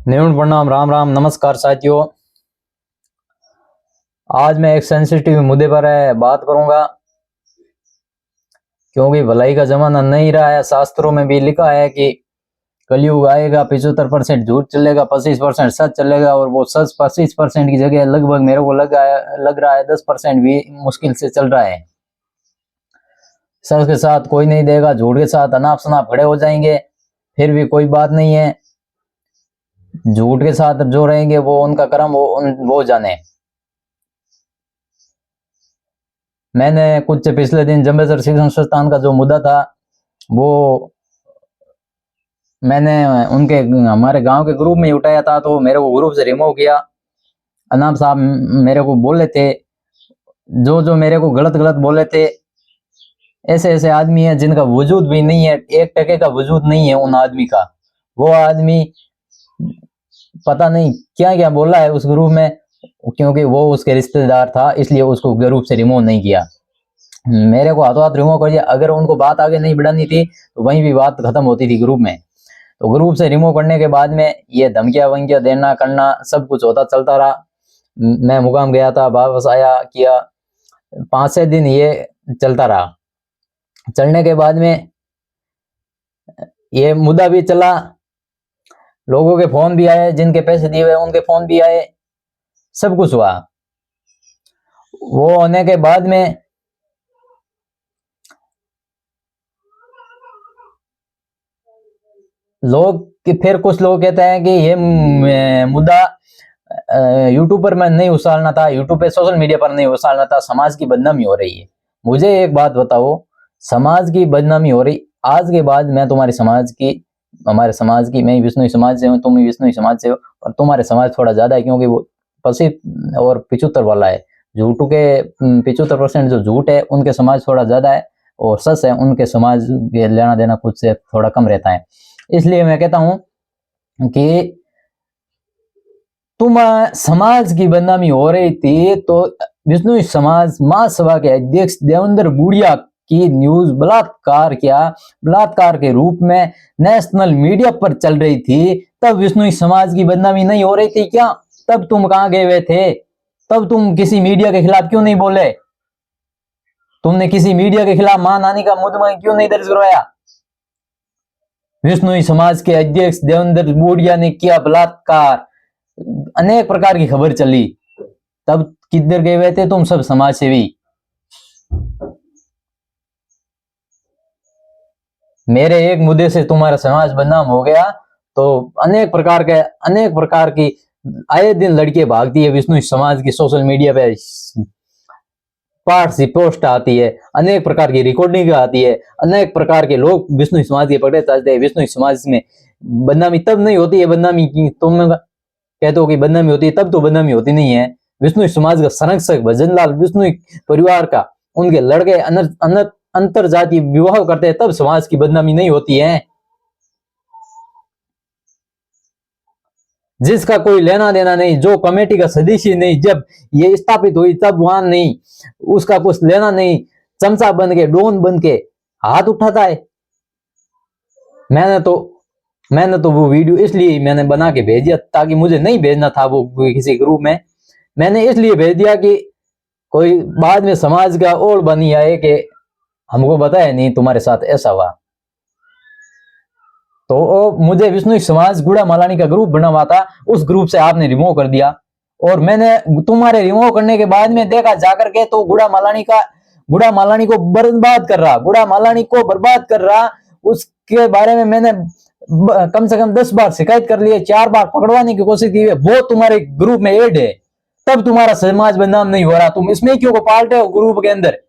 नेउन प्रणाम, राम राम, नमस्कार साथियों। आज मैं एक सेंसिटिव मुद्दे पर बात करूंगा क्योंकि भलाई का जमाना नहीं रहा है। शास्त्रों में भी लिखा है कि कलयुग आएगा, 75% झूठ चलेगा, 25% सच चलेगा। और वो सच 25% की जगह लगभग मेरे को लग रहा है 10% भी मुश्किल से चल रहा है। सच के साथ कोई नहीं देगा, झूठ के साथ अनाप शनाप खड़े हो जाएंगे। फिर भी कोई बात नहीं है, झूठ के साथ जो रहेंगे वो उनका कर्म, वो जाने। मैंने कुछ पिछले दिन जंबेसर शिक्षण संस्थान का जो मुद्दा था वो मैंने उनके हमारे गांव के ग्रुप में उठाया था, तो मेरे को ग्रुप से रिमूव किया। अनाम साहब मेरे को बोले थे, जो जो मेरे को गलत गलत बोले थे। ऐसे ऐसे आदमी है जिनका वजूद भी नहीं है, 1% का वजूद नहीं है उन आदमी का। वो आदमी पता नहीं क्या क्या बोला है उस ग्रुप में, क्योंकि वो उसके रिश्तेदार था इसलिए उसको ग्रुप से रिमूव नहीं किया। मेरे को हाथों हाथ रिमूव कर दिया। अगर उनको बात आगे नहीं बढ़ानी थी तो वहीं भी बात खत्म होती थी ग्रुप में। तो ग्रुप से रिमूव करने के बाद में ये धमकियां वमकियां देना करना सब कुछ होता चलता रहा। मैं मुकाम गया था, वापस आया किया, 5-6 दिन ये चलता रहा। चलने के बाद में ये मुद्दा भी चला, लोगों के फोन भी आए, जिनके पैसे दिए हुए उनके फोन भी आए, सब कुछ हुआ। वो होने के बाद में फिर कुछ लोग कहते हैं कि ये मुद्दा यूट्यूब पर मैं नहीं उछालना था, यूट्यूब पे सोशल मीडिया पर नहीं उछालना था, समाज की बदनामी हो रही है। मुझे एक बात बताओ, समाज की बदनामी हो रही, आज के बाद मैं तुम्हारे समाज की, हमारे समाज की, मैं विष्णु समाज से हूँ, तुम भी विष्णु समाज से हो, और तुम्हारे समाज थोड़ा ज्यादा है क्योंकि वो 25 और 75 वाला है। झूठ के 75% जो झूठ है उनके समाज थोड़ा ज्यादा है, और सच है उनके समाज के लेना देना खुद से थोड़ा कम रहता है। इसलिए मैं कहता हूं कि तुम समाज की बदनामी हो रही थी तो विष्णु समाज महासभा के अध्यक्ष देवेंद्र बुढ़िया की न्यूज बलात्कार किया, बलात्कार के रूप में नेशनल मीडिया पर चल रही थी, तब विष्णु समाज की बदनामी नहीं हो रही थी क्या? तब तुम कहां गए हुए थे? तब तुम किसी मीडिया के खिलाफ क्यों नहीं बोले? तुमने किसी मीडिया के खिलाफ मानहानि का मुकदमा क्यों नहीं दर्ज करवाया? विष्णु समाज के अध्यक्ष देवेंद्र बुढ़िया ने किया बलात्कार, अनेक प्रकार की खबर चली, तब किधर गए हुए थे तुम सब समाज सेवी? मेरे एक मुद्दे से तुम्हारा समाज बदनाम हो गया तो अनेक प्रकार की आए दिन लड़कियां भागती है विष्णु समाज की, सोशल मीडिया पे पार्ट सी पोस्ट आती है, अनेक प्रकार की रिकॉर्डिंग आती है, अनेक प्रकार के लोग विष्णु समाज के पकड़े जाते हैं। विष्णु समाज में बदनामी तब नहीं होती है, बदनामी की तुम कहते हो कि बदनामी होती है, तब तो बदनामी होती नहीं है। विष्णु समाज का संरक्षक भजनलाल विष्णु परिवार का उनके लड़के अंतर जातीय विवाह करते हैं, तब समाज की बदनामी नहीं होती है। जिसका कोई लेना देना नहीं, जो कमेटी का सदस्य नहीं, जब ये स्थापित हुई तब वहां नहीं, उसका कुछ लेना नहीं, चमचा बन के, डोन बन के हाथ उठाता है। मैंने तो वो वीडियो इसलिए मैंने बना के भेज दिया, ताकि मुझे नहीं भेजना था वो किसी ग्रुप में। मैंने इसलिए भेज दिया कि कोई बाद में समाज का और बनी आए कि हमको बताया नहीं तुम्हारे साथ ऐसा हुआ। तो मुझे विष्णु समाज गुड़ा मालानी का ग्रुप बना हुआ था, उस ग्रुप से आपने रिमूव कर दिया। और मैंने तुम्हारे रिमूव करने के बाद में देखा जाकर के तो गुड़ा मालानी को बर्बाद कर रहा, गुड़ा मालानी को बर्बाद कर रहा। उसके बारे में मैंने कम से कम 10 बार शिकायत कर ली है, 4 बार पकड़वाने की कोशिश की है। वो तुम्हारे ग्रुप में ऐड है, तब तुम्हारा समाज बदनाम नहीं हो रहा। तुम इसमें क्यों को पालते हो ग्रुप के अंदर?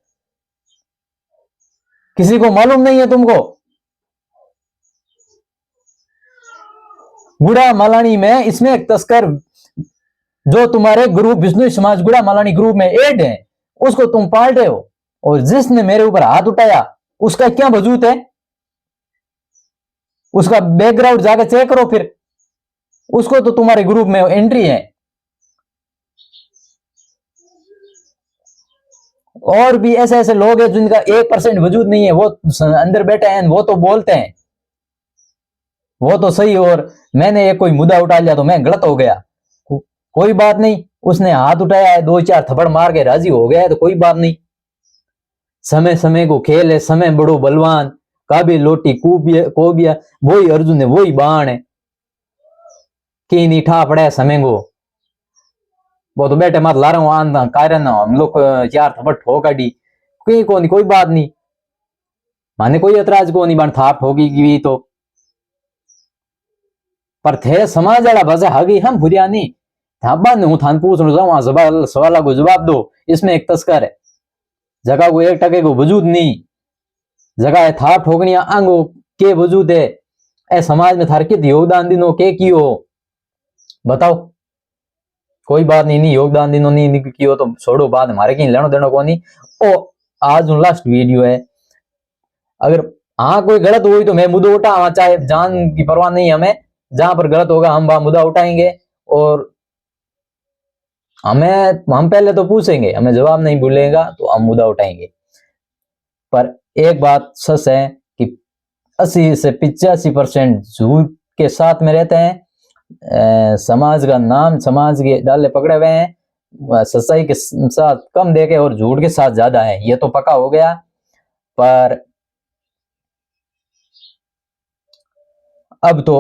किसी को मालूम नहीं है तुमको? गुड़ा मालानी में इसमें एक तस्कर जो तुम्हारे ग्रुप विष्णु समाज गुड़ा मालानी ग्रुप में ऐड है, उसको तुम पालते हो। और जिसने मेरे ऊपर हाथ उठाया उसका क्या वजूद है? उसका बैकग्राउंड जाकर चेक करो फिर, उसको तो तुम्हारे ग्रुप में एंट्री है। और भी ऐसे ऐसे लोग हैं जिनका 1% वजूद नहीं है, वो अंदर बैठे हैं, वो तो बोलते हैं, वो तो सही, और मैंने एक कोई मुद्दा उठा लिया तो मैं गलत हो गया, कोई बात नहीं। उसने हाथ उठाया है, 2-4 थप्पड़ मार के राजी हो गया है तो कोई बात नहीं। समय समय को खेल है, समय बड़ो बलवान, काबी लोटी कोबिया, वही अर्जुन है, वही बाण है कि नहीं ठा पड़ा है समय को। वो तो बैठे मत ला रहा हूँ आंधा कारण हम लोग 4 थप्पड़ ठोक दी, कोई बात नहीं, माने कोई एतराज को नहीं, बन थाप ठोकी की तो। पर थे समाज वाला बजे हगी हम भुरिया नहीं थापा ने, हूं थान पूछ जाऊं सवाल को जवाब दो। इसमें एक तस्कर है, जगह को 1% को वजूद नहीं, जगह है थाप ठोकनी आंगो के वजूद है। ए समाज में थार कित योगदान दिनो के कियो बताओ। कोई बात नहीं, नहीं योगदान दिनो नहीं कियो तो छोड़ो, बात हमारे कहीं लेनो देनो को नहीं। ओ आज लास्ट वीडियो है, अगर हाँ कोई गलत हुई तो मैं मुद्दा उठा, चाहे जान की परवाह नहीं हमें, जहां पर गलत होगा हम वहां मुद्दा उठाएंगे। और हम पहले तो पूछेंगे, हमें जवाब नहीं भूलेगा तो हम मुद्दा उठाएंगे। पर एक बात सच है कि 80 से 85% झूठ के साथ में रहते हैं, समाज का नाम समाज के डाले पकड़े हुए हैं, सच्चाई के साथ कम देखे और झूठ के साथ ज्यादा है, ये तो पक्का हो गया। पर अब तो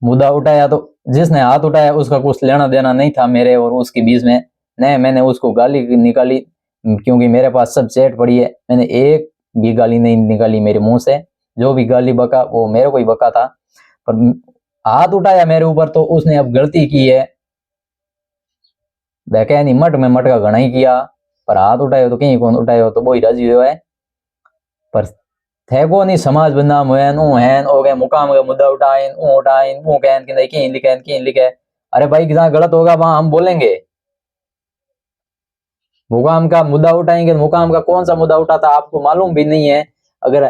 मुद्दा उठाया तो जिसने हाथ उठाया उसका कुछ लेना देना नहीं था मेरे और उसके बीच में, नहीं मैंने उसको गाली निकाली क्योंकि मेरे पास सब चैट पड़ी है, मैंने एक भी गाली नहीं निकाली मेरे मुंह से, जो भी गाली बका वो मेरे को ही बका था। पर हाथ उठाया मेरे ऊपर तो उसने अब गलती की है, वह नहीं मट में मट का घना ही किया, पर हाथ उठाए तो कहीं कौन उठाए तो वो ही राजी हुआ है। पर थे को नहीं समाज बदनाम हुए हो गए, मुकाम का मुद्दा उठाए वो कहन कि नहीं की लिखे। अरे भाई जहाँ गलत होगा वहां हम बोलेंगे, मुकाम का मुद्दा उठाएंगे, मुकाम का कौन सा मुद्दा उठाता आपको मालूम भी नहीं है। अगर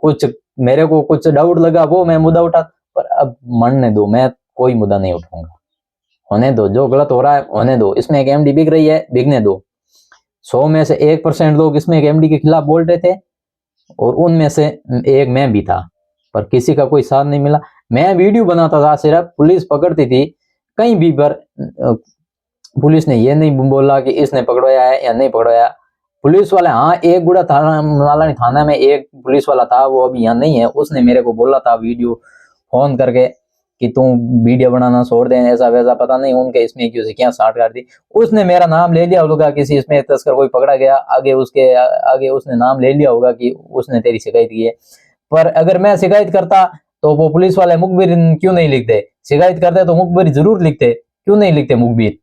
कुछ मेरे को कुछ डाउट लगा वो मैं मुद्दा उठा, पर अब मरने दो, मैं कोई मुद्दा नहीं उठाऊंगा, होने दो, जो गलत हो रहा है होने दो। इसमें एक एमडी बिक रही है, बिकने दो। 100 में से 1% लोग इसमें एक एमडी के खिलाफ बोल रहे थे और उनमें से एक मैं भी था, पर किसी का कोई साथ नहीं मिला। मैं वीडियो बनाता था, सिर्फ पुलिस पकड़ती थी कहीं भी, पर पुलिस ने ये नहीं बोला कि इसने पकड़वाया है या नहीं पकड़वाया। पुलिस वाले हाँ एक गुड़ा थाना में एक पुलिस वाला था, वो अभी यहाँ नहीं है, उसने मेरे को बोला था वीडियो फोन करके कि तुम वीडियो बनाना छोड़ दे, ऐसा वैसा, पता नहीं उनके इसमें क्यों से क्या साठ कर दी। उसने मेरा नाम ले लिया होगा किसी इसमें तस्कर कोई पकड़ा गया, आगे उसने नाम ले लिया होगा कि उसने तेरी शिकायत की है। पर अगर मैं शिकायत करता तो वो पुलिस वाले मुखबिर क्यों नहीं लिखते, शिकायत करते तो मुखबिर जरूर लिखते, क्यों नहीं लिखते मुखबिर।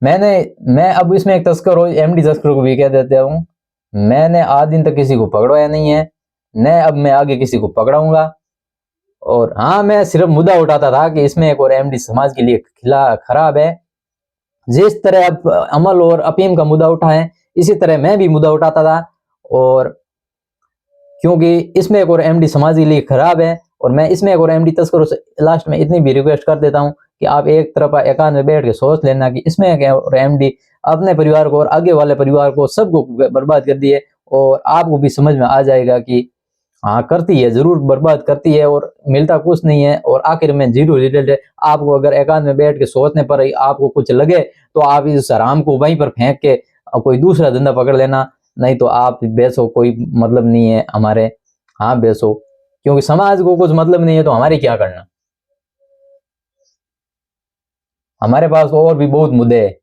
मैं अब इसमें एक तस्कर हो, एमडी तस्कर को भी कह देता हूँ, मैंने आज दिन तक किसी को पकड़वाया नहीं है, न अब मैं आगे किसी को पकड़ाऊंगा। और हाँ मैं सिर्फ मुद्दा उठाता था कि इसमें एक और एमडी समाज के लिए खराब है। जिस तरह अब अमल और अफीम का मुद्दा उठा है इसी तरह मैं भी मुद्दा उठाता था, और क्योंकि इसमें एक और एमडी समाज के लिए खराब है, और मैं इसमें एक और एमडी तस्करों से लास्ट में इतनी भी रिक्वेस्ट कर देता हूँ कि आप एक तरफ एकांत में बैठ के सोच लेना कि इसमें एक और एमडी अपने परिवार को और आगे वाले परिवार को सबको बर्बाद कर दिए, और आपको भी समझ में आ जाएगा कि हाँ करती है, जरूर बर्बाद करती है और मिलता कुछ नहीं है, और आखिर में जीरो रिजल्ट है। आपको अगर एकांत में बैठ के सोचने पर आपको कुछ लगे तो आप इस हराम को वहीं पर फेंक के कोई दूसरा धंधा पकड़ लेना, नहीं तो आप बेचो, कोई मतलब नहीं है हमारे, हाँ बेचो, क्योंकि समाज को कुछ मतलब नहीं है तो हमारे क्या करना। हमारे पास और भी बहुत मुद्दे है,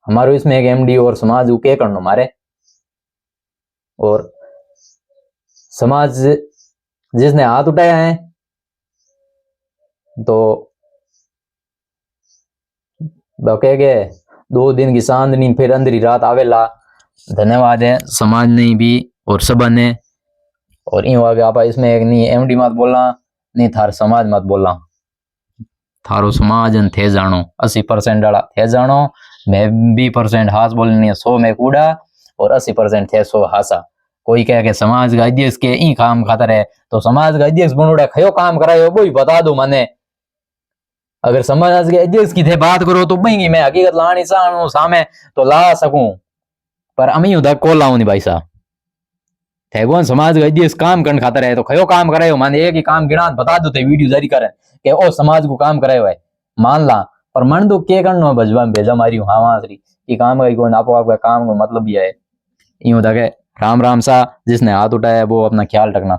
हमारे इसमें एक एमडी और समाज को क्या करना हमारे। और समाज जिसने हाथ उठाया है तो कह गए 2 दिन की चांदनी फिर अंधेरी रात आवेला। धन्यवाद है समाज ने भी और सब ने, और यूं आगे आप इसमें एक नहीं एमडी मत बोलना, नहीं थार समाज मत बोलना, थारो समाज थे जानो 80% वाला थे जानो। मैं 20% हाथ बोलनी है, 100 में कूड़ा और 80% थे 100 हासा। कोई कह के समाज का अध्यक्ष के ई काम खातर है तो समाज का अध्यक्ष बनोड़ा खयो काम करायो वो ही बता दो मने। अगर समाज के अध्यक्ष की थे बात करो तो भाई मैं हकीकत लानी चाहूं सामे तो ला सकूं, पर अमी उधर को लाऊं नहीं भाई साहब। ठेगोन समाज का इस काम करने खातर है तो खयो काम करायो माने एक ही काम गिना बता दो ते वीडियो जारी करे कि ओ समाज को काम करायो है मान ला पर मन तो के करनो भजवा में भेजा मारी हाँ वहां से कि काम का कौन आपो आपका काम का मतलब भी है यूं था के राम राम सा जिसने हाथ उठाया वो अपना ख्याल रखना।